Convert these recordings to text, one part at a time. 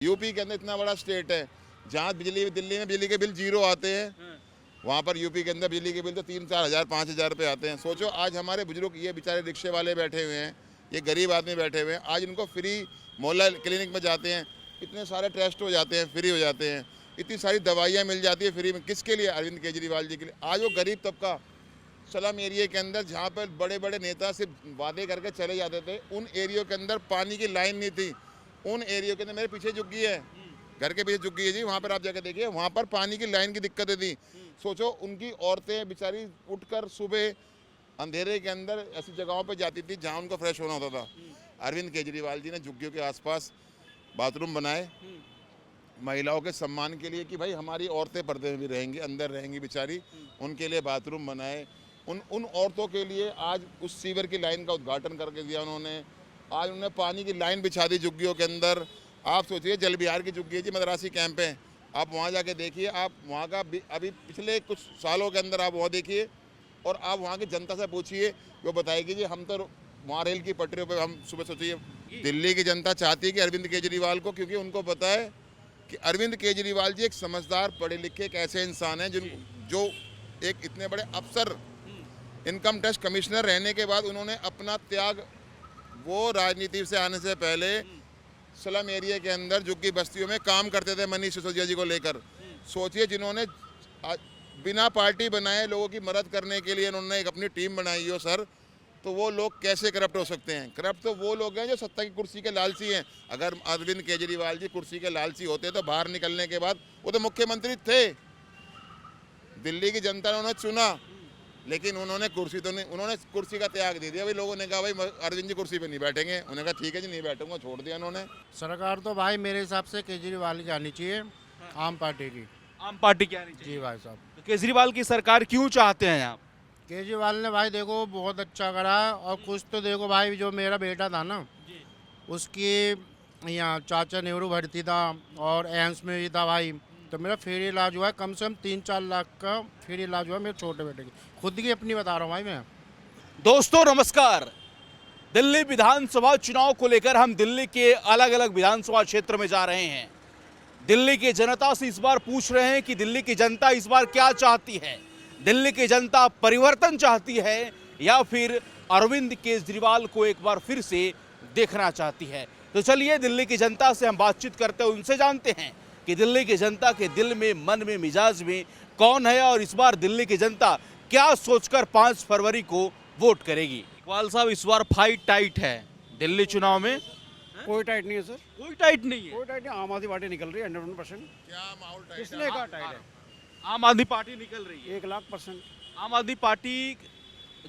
UP के अंदर इतना बड़ा स्टेट है जहाँ दिल्ली में बिजली के बिल जीरो आते हैं, वहाँ पर यूपी के अंदर बिजली के बिल तो 3-4 हज़ार 5,000 रुपये आते हैं। सोचो आज हमारे बुजुर्ग ये बेचारे रिक्शे वाले बैठे हुए हैं, ये गरीब आदमी बैठे हुए हैं, आज इनको फ्री मोहल्ला क्लिनिक में जाते हैं, इतने सारे टेस्ट हो जाते हैं, फ्री हो जाते हैं, इतनी सारी दवाइयाँ मिल जाती है फ्री में। किसके लिए? अरविंद केजरीवाल जी के लिए। आज वो गरीब तबका स्लम एरिया के अंदर जहाँ पर बड़े बड़े नेता सिर्फ वादे करके चले जाते थे, उन एरियो के अंदर पानी की लाइन नहीं थी। उन एरियो के अंदर मेरे पीछे झुग्गी है, घर के पीछे झुग्गी है जी, वहाँ पर आप जाकर देखिए, वहाँ पर पानी की लाइन की दिक्कतें थी। सोचो उनकी औरतें बेचारी उठकर सुबह अंधेरे के अंदर ऐसी जगहों पर जाती थी जहाँ उनको फ्रेश होना होता था। अरविंद केजरीवाल जी ने झुग्गियों के आसपास बाथरूम बनाए महिलाओं के सम्मान के लिए कि भाई हमारी औरतें पर्दे में भी रहेंगी, अंदर रहेंगी बेचारी, उनके लिए बाथरूम बनाए। उन औरतों के लिए आज उस सीवर की लाइन का उद्घाटन करके दिया उन्होंने। आज उन्होंने पानी की लाइन बिछा दी झुग्गियों के अंदर। आप सोचिए जल विहार की झुग्गी है जी, मदरासी कैंप है, आप वहाँ जाके देखिए, आप वहाँ का अभी पिछले कुछ सालों के अंदर आप वहाँ देखिए और आप वहाँ की जनता से पूछिए, वो बताएगी जी हम तो वहाँ रेल की पटरियों पर हम सुबह सोचिए। दिल्ली की जनता चाहती है कि अरविंद केजरीवाल को, क्योंकि उनको पता है कि अरविंद केजरीवाल जी एक समझदार पढ़े लिखे एक ऐसे इंसान हैं जो एक इतने बड़े अफसर इनकम टैक्स कमिश्नर रहने के बाद उन्होंने अपना त्याग, वो राजनीति से आने से पहले स्लम एरिया के अंदर झुग्गी बस्तियों में काम करते थे मनीष सिसोदिया जी को लेकर। सोचिए जिन्होंने बिना पार्टी बनाए लोगों की मदद करने के लिए उन्होंने एक अपनी टीम बनाई हो सर, तो वो लोग कैसे करप्ट हो सकते हैं? करप्ट तो वो लोग हैं जो सत्ता की कुर्सी के लालची हैं। अगर अरविंद केजरीवाल जी कुर्सी के लालची होते तो बाहर निकलने के बाद वो तो मुख्यमंत्री थे, दिल्ली की जनता ने उन्हें चुना, लेकिन उन्होंने कुर्सी तो नहीं, उन्होंने कुर्सी का त्याग दे दिया। भाई लोगों ने कहा भाई अरविंद जी कुर्सी पे नहीं बैठेंगे, उन्होंने कहा ठीक है जी नहीं बैठूंगा, छोड़ दिया उन्होंने। सरकार तो भाई मेरे हिसाब से केजरीवाल की आनी चाहिए, आम पार्टी की। आम पार्टी क्या नहीं चाहिए? जी भाई साहब, तो केजरीवाल की सरकार क्यों चाहते हैं आप? केजरीवाल ने भाई देखो बहुत अच्छा करा है। और कुछ तो देखो भाई, जो मेरा बेटा था ना, उसकी यहाँ चाचा नेहरू भर्ती था और एम्स में भी था भाई, तो मेरा फ्री इलाज हुआ है, कम से कम 3-4 लाख का फ्री इलाज हुआ है मेरे छोटे बेटे की, खुद की अपनी बता रहा हूँ भाई मैं। दोस्तों नमस्कार। दिल्ली विधानसभा चुनाव को लेकर हम दिल्ली के अलग अलग विधानसभा क्षेत्र में जा रहे हैं। दिल्ली की जनता से इस बार पूछ रहे हैं कि दिल्ली की जनता इस बार क्या चाहती है। दिल्ली की जनता परिवर्तन चाहती है या फिर अरविंद केजरीवाल को एक बार फिर से देखना चाहती है। तो चलिए दिल्ली की जनता से हम बातचीत करते हैं, उनसे जानते हैं कि दिल्ली की जनता के दिल में, मन में, मिजाज में कौन है और इस बार दिल्ली की जनता क्या सोचकर 5 फरवरी को वोट करेगी। इकबाल साहब, इस बार फाइट टाइट है दिल्ली चुनाव में। कोई टाइट नहीं है सर, कोई टाइट नहीं है। कोई टाइट नहीं। आम आदमी पार्टी निकल रही है 100%। क्या माहौल टाइट किसने कहा टाइट है? आम आदमी पार्टी निकल रही है। 1,00,000%। आम आदमी पार्टी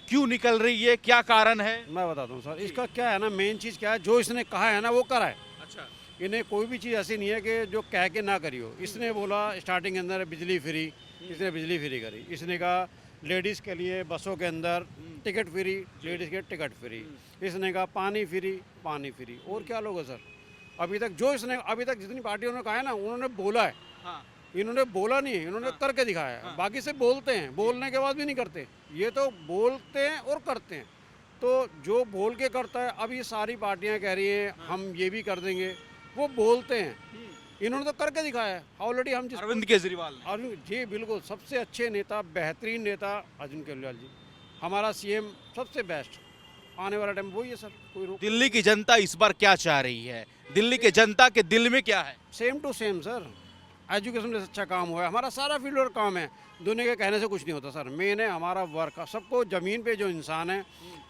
क्यों निकल रही है, क्या कारण है? मैं बताता हूँ सर, इसका क्या है ना, मेन चीज़ क्या है, जो इसने कहा है ना वो करा है। अच्छा। इन्हें कोई भी चीज़ ऐसी नहीं है कि जो कह के ना करी हो। इसने बोला स्टार्टिंग के अंदर बिजली फ्री, इसने बिजली फ्री करी। इसने कहा लेडीज़ के लिए बसों के अंदर टिकट फ्री, लेडीज़ के टिकट फ्री। इसने कहा पानी फ्री, पानी फ्री। और क्या लोग है सर? अभी तक जो इसने अभी तक जितनी पार्टियों ने कहा है ना, उन्होंने बोला है। हाँ। इन्होंने बोला नहीं है, इन्होंने करके दिखाया है। बाकी से बोलते हैं, बोलने के बाद भी नहीं करते। ये तो बोलते हैं और करते हैं। तो जो बोल के करता है, अब ये सारी पार्टियां कह रही हैं हम ये भी कर देंगे, वो बोलते हैं। इन्होंने तो करके दिखाया है ऑलरेडी। हम जिस अरविंद केजरीवाल ने। अरविंद जी बिल्कुल सबसे अच्छे नेता, बेहतरीन नेता अरविंद केजरीवाल जी, हमारा सीएम सबसे बेस्ट। आने वाला टाइम वही है सर, कोई रोक। दिल्ली की जनता इस बार क्या चाह रही है? दिल्ली के जनता के दिल में क्या है? Same to same sir. Education में अच्छा काम हुआ है, हमारा सारा फील्ड वर्क काम है। दुनिया के कहने से कुछ नहीं होता सर, मेन है हमारा वर्क। सबको ज़मीन पे जो इंसान है,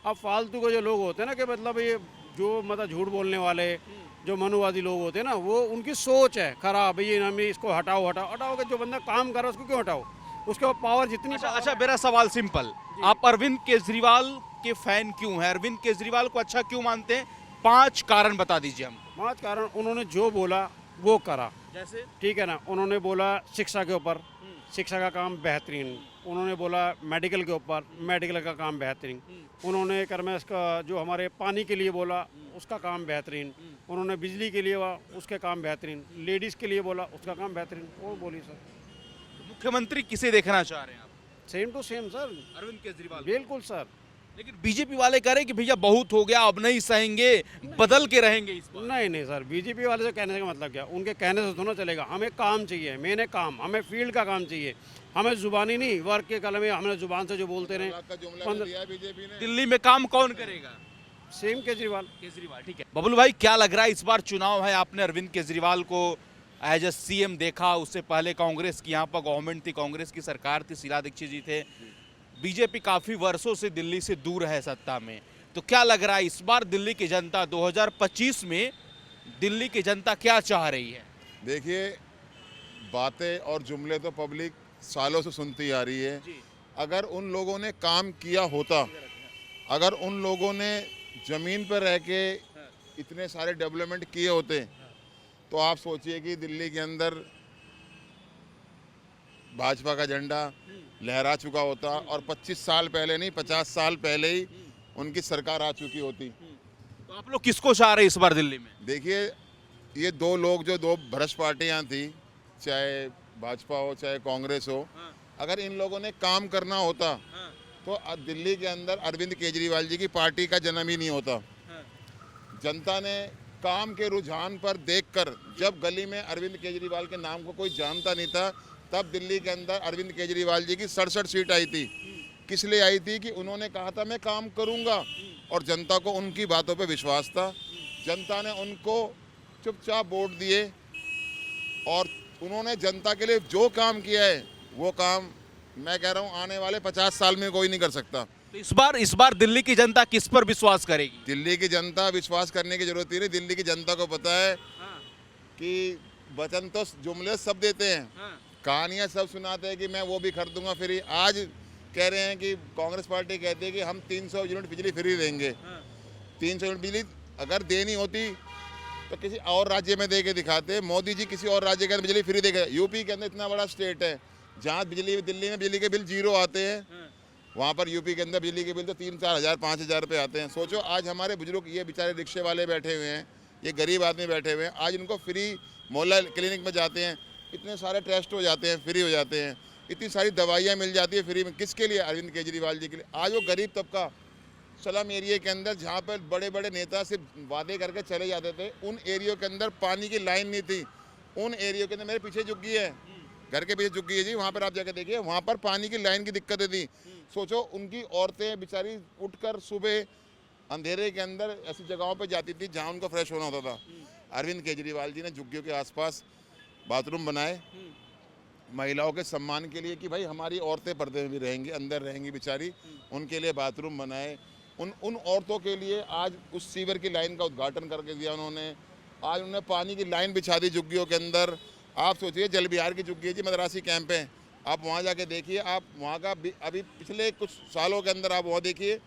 अब फालतू के जो लोग होते हैं ना, कि मतलब ये जो मतलब झूठ बोलने वाले, जो मनुवादी लोग होते हैं ना, वो उनकी सोच है खराब। ये हम इसको हटाओ हटाओ हटाओ, कि जो बंदा काम कर रहा है उसको क्यों हटाओ? उसके पावर जितनी। अच्छा, मेरा सवाल सिंपल, आप अरविंद केजरीवाल के फैन क्यों हैं? अरविंद केजरीवाल को अच्छा क्यों मानते हैं? 5 कारण बता दीजिए हम। 5 कारण। उन्होंने जो बोला वो करा। जैसे? ठीक है ना, उन्होंने बोला शिक्षा के ऊपर, शिक्षा का काम बेहतरीन। उन्होंने बोला मेडिकल के ऊपर, मेडिकल का काम बेहतरीन। उन्होंने कर्मस का जो हमारे पानी के लिए बोला, उसका काम बेहतरीन। उन्होंने बिजली के लिए उसके काम बेहतरीन। लेडीज़ के लिए बोला, उसका काम बेहतरीन। और बोली सर। मुख्यमंत्री किसे देखना चाह रहे हैं आप? Same to same sir, Arvind Kejriwal. बिल्कुल सर। लेकिन बीजेपी वाले कह रहे हैं कि भैया बहुत हो गया, अब नहीं सहेंगे, बदल के रहेंगे इस बार। नहीं नहीं सर, बीजेपी वाले से कहने का मतलब क्या, उनके कहने से थोड़ा चलेगा। हमें काम चाहिए, मैंने काम, हमें फील्ड का काम चाहिए, हमें जुबानी नहीं, वर्क के कलम में हमने जुबान से जो बोलते रहे। का जुमला भी दिया है बीजेपी ने। दिल्ली में काम कौन करेगा? सेम केजरीवाल। केजरीवाल, ठीक है। बबलू भाई, क्या लग रहा है इस बार चुनाव है, आपने अरविंद केजरीवाल को एज ए सीएम देखा, उससे पहले कांग्रेस की यहाँ पर गवर्नमेंट थी, कांग्रेस की सरकार थी, शीला दीक्षित जी थे, बीजेपी काफी वर्षों से दिल्ली से दूर है सत्ता में, तो क्या लग रहा है इस बार दिल्ली की जनता 2025 में दिल्ली की जनता क्या चाह रही है? देखिए, बातें और जुमले तो पब्लिक सालों से सुनती आ रही है। अगर उन लोगों ने काम किया होता, अगर उन लोगों ने ज़मीन पर रह के इतने सारे डेवलपमेंट किए होते, तो आप सोचिए कि दिल्ली के अंदर भाजपा का झंडा लहरा चुका होता और 25 साल पहले नहीं, 50 साल पहले ही उनकी सरकार आ चुकी होती। तो आप लोग किसको चाह रहे हैं इस बार दिल्ली में? देखिए, ये दो लोग जो दो भ्रष्ट पार्टियां थी, चाहे भाजपा हो चाहे कांग्रेस हो, अगर इन लोगों ने काम करना होता तो दिल्ली के अंदर अरविंद केजरीवाल जी की पार्टी का जन्म ही नहीं होता। जनता ने काम के रुझान पर देखकर, जब गली में अरविंद केजरीवाल के नाम को कोई जानता नहीं था, तब दिल्ली के अंदर अरविंद केजरीवाल जी की 67 सीट आई थी। किस लिए आई थी? कि उन्होंने कहा था मैं काम करूंगा, और जनता को उनकी बातों पे विश्वास था। जनता ने उनको चुपचाप वोट दिए और उन्होंने जनता के लिए जो काम किया है, वो काम मैं कह रहा हूँ आने वाले 50 साल में कोई नहीं कर सकता। तो इस बार दिल्ली की जनता किस पर विश्वास करेगी? दिल्ली की जनता विश्वास करने की जरूरत ही नहीं। दिल्ली की जनता को पता है कि वचन तो जुमले सब देते हैं, कहानियां सब सुनाते हैं कि मैं वो भी खरीदूंगा फ्री। आज कह रहे हैं कि कांग्रेस पार्टी कहती है कि हम 300 यूनिट बिजली फ्री देंगे। 300 यूनिट बिजली अगर देनी होती तो किसी और राज्य में दे के दिखाते। मोदी जी किसी और राज्य के अंदर बिजली फ्री देगा। यूपी के अंदर इतना बड़ा स्टेट है जहाँ दिल्ली में बिजली के बिल 0 आते हैं, वहाँ पर यूपी के अंदर बिजली के बिल तो 3-4 हज़ार 5 हज़ार रुपये आते हैं। सोचो, आज हमारे बुजुर्ग ये बेचारे रिक्शे वाले बैठे हुए हैं, ये गरीब आदमी बैठे हुए हैं, आज इनको फ्री मोहल्ला क्लिनिक में जाते हैं, इतने सारे टेस्ट हो जाते हैं, फ्री हो जाते हैं, इतनी सारी दवाइयाँ मिल जाती है फ्री में। किसके लिए? अरविंद केजरीवाल जी के लिए। आज वो गरीब तबका स्लम एरिया के अंदर, जहाँ पर बड़े बड़े नेता सिर्फ वादे करके चले जाते थे, उन एरियो के अंदर पानी की लाइन नहीं थी। उन एरियो के अंदर, मेरे पीछे झुग्गी है, घर के पीछे झुग्गी है जी, वहाँ पर आप जाकर देखिए, वहाँ पर पानी की लाइन की दिक्कतें थी। सोचो, उनकी औरतें बेचारी उठकर सुबह अंधेरे के अंदर ऐसी जगहों पर जाती थी जहाँ उनको फ्रेश होना होता था। अरविंद केजरीवाल जी ने झुग्गियों के आसपास बाथरूम बनाए महिलाओं के सम्मान के लिए, कि भाई हमारी औरतें पर्दे में भी रहेंगी, अंदर रहेंगी बेचारी, उनके लिए बाथरूम बनाए। उन औरतों के लिए आज उस सीवर की लाइन का उद्घाटन करके दिया उन्होंने। आज उन्होंने पानी की लाइन बिछा दी झुग्गियों के अंदर। आप सोचिए, जल विहार की झुग्गी है जी, मद्रासी कैंप है, आप वहाँ जाके देखिए, आप वहाँ का अभी पिछले कुछ सालों के अंदर आप वहाँ देखिए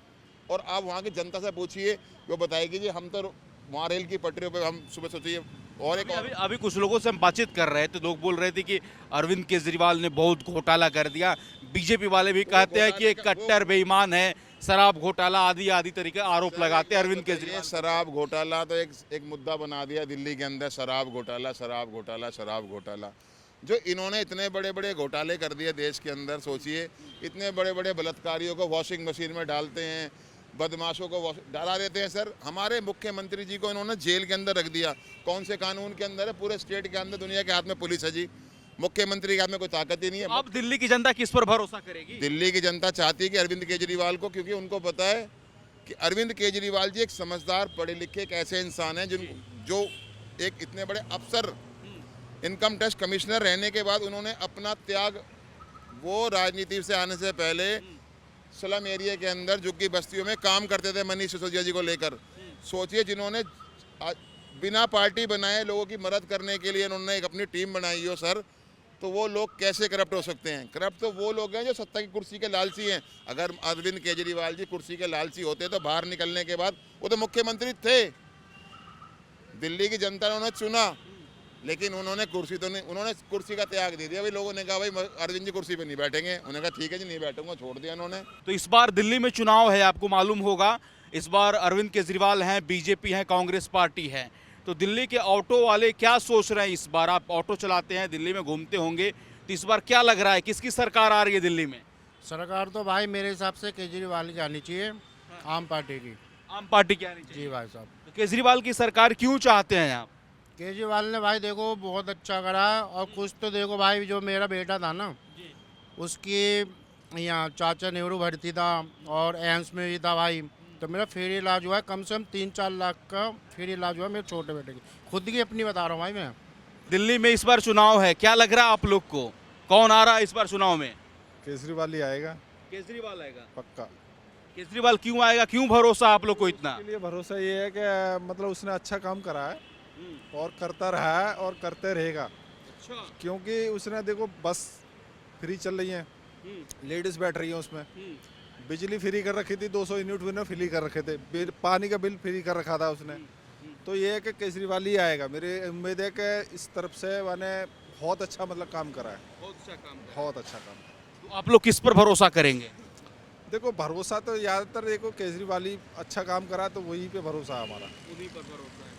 और आप वहाँ की जनता से पूछिए, वो बताएगी जी हम तो वहाँ रेल की पटरियों पे हम सुबह सोचिए। और एक अभी कुछ लोगों से हम बातचीत कर रहे थे, लोग बोल रहे थे कि अरविंद केजरीवाल ने बहुत घोटाला कर दिया। बीजेपी वाले भी कहते हैं कि एक कट्टर बेईमान है, शराब घोटाला आदि तरीके आरोप लगाते हैं अरविंद केजरीवाल। शराब घोटाला तो एक मुद्दा बना दिया दिल्ली के अंदर, शराब घोटाला, शराब घोटाला, शराब घोटाला। जो इन्होंने इतने बड़े बड़े घोटाले कर दिए देश के अंदर, सोचिए, इतने बड़े बड़े बलात्कारियों को वॉशिंग मशीन में डालते हैं, बदमाशों को डाला देते हैं। सर, हमारे मुख्यमंत्री जी को इन्होंने जेल के अंदर रख दिया। कौन से कानून के अंदर है? पूरे स्टेट के अंदर दुनिया के हाथ में पुलिस है जी, मुख्यमंत्री के हाथ में कोई ताकत ही नहीं है। अब दिल्ली की जनता किस पर भरोसा करेगी? दिल्ली की जनता चाहती है कि अरविंद केजरीवाल को, क्योंकि उनको पता है कि अरविंद केजरीवाल जी एक समझदार, पढ़े लिखे, एक ऐसे इंसान हैं जो एक इतने बड़े अफसर, इनकम टैक्स कमिश्नर रहने के बाद उन्होंने अपना त्याग, वो राजनीति से आने से पहले स्लम एरिया के अंदर झुग्गी बस्तियों में काम करते थे मनीष सिसोदिया जी को लेकर। सोचिए, जिन्होंने बिना पार्टी बनाए लोगों की मदद करने के लिए उन्होंने एक अपनी टीम बनाई हो सर, तो वो लोग कैसे करप्ट हो सकते हैं? करप्ट तो वो लोग हैं जो सत्ता की कुर्सी के लालची हैं। अगर अरविंद केजरीवाल जी कुर्सी के लालची होते तो बाहर निकलने के बाद वो तो मुख्यमंत्री थे, दिल्ली की जनता ने उन्हें चुना, लेकिन उन्होंने कुर्सी तो नहीं, उन्होंने कुर्सी का त्याग दे दिया। भाई लोगों ने कहा भाई अरविंद जी कुर्सी पे नहीं बैठेंगे, उन्होंने कहा ठीक है जी नहीं बैठूंगा, छोड़ दिया उन्होंने। तो इस बार दिल्ली में चुनाव है, आपको मालूम होगा, इस बार अरविंद केजरीवाल हैं, बीजेपी है, कांग्रेस पार्टी है। तो दिल्ली के ऑटो वाले क्या सोच रहे हैं इस बार? आप ऑटो चलाते हैं, दिल्ली में घूमते होंगे, तो इस बार क्या लग रहा है, किसकी सरकार आ रही है दिल्ली में? सरकार तो भाई मेरे हिसाब से केजरीवाल की आनी चाहिए। आम पार्टी की। आम पार्टी की आनी चाहिए। जी भाई साहब। तो केजरीवाल की सरकार क्यों चाहते हैं आप? केजरीवाल ने भाई देखो बहुत अच्छा करा है, और कुछ तो देखो भाई जो मेरा बेटा था ना, उसकी यहाँ चाचा नेहरू भर्ती था और एम्स में भी था भाई, तो मेरा फ्री इलाज हुआ है, कम से कम 3-4 लाख का फ्री इलाज हुआ है मेरे छोटे बेटे की, खुद की अपनी बता रहा हूँ भाई मैं। दिल्ली में इस बार चुनाव है, क्या लग रहा है आप लोग को, कौन आ रहा है इस बार चुनाव में? केजरीवाल ही आएगा केजरीवाल आएगा। पक्का। केजरीवाल क्यों आएगा, क्यों भरोसा आप लोग को इतना? इसके लिए भरोसा ये है कि मतलब उसने अच्छा काम करा है और करता रहा है और करते रहेगा, अच्छा। क्योंकि उसने देखो बस फ्री चल रही है, लेडीज बैठ रही हैं उसमें, बिजली फ्री कर रखी थी, 200 यूनिट उसने फ्री कर रखे थे, पानी का बिल फ्री कर रखा था उसने। तो ये है कि केजरीवाल ही आएगा, मेरी उम्मीद है कि इस तरफ से मैंने बहुत अच्छा मतलब काम करा है, बहुत अच्छा काम है। बहुत अच्छा काम। तो आप लोग किस पर भरोसा करेंगे? देखो भरोसा तो ज़्यादातर देखो केजरीवाल ही अच्छा काम करा, तो वही पे भरोसा है हमारा। उन्हीं पर भरोसा है।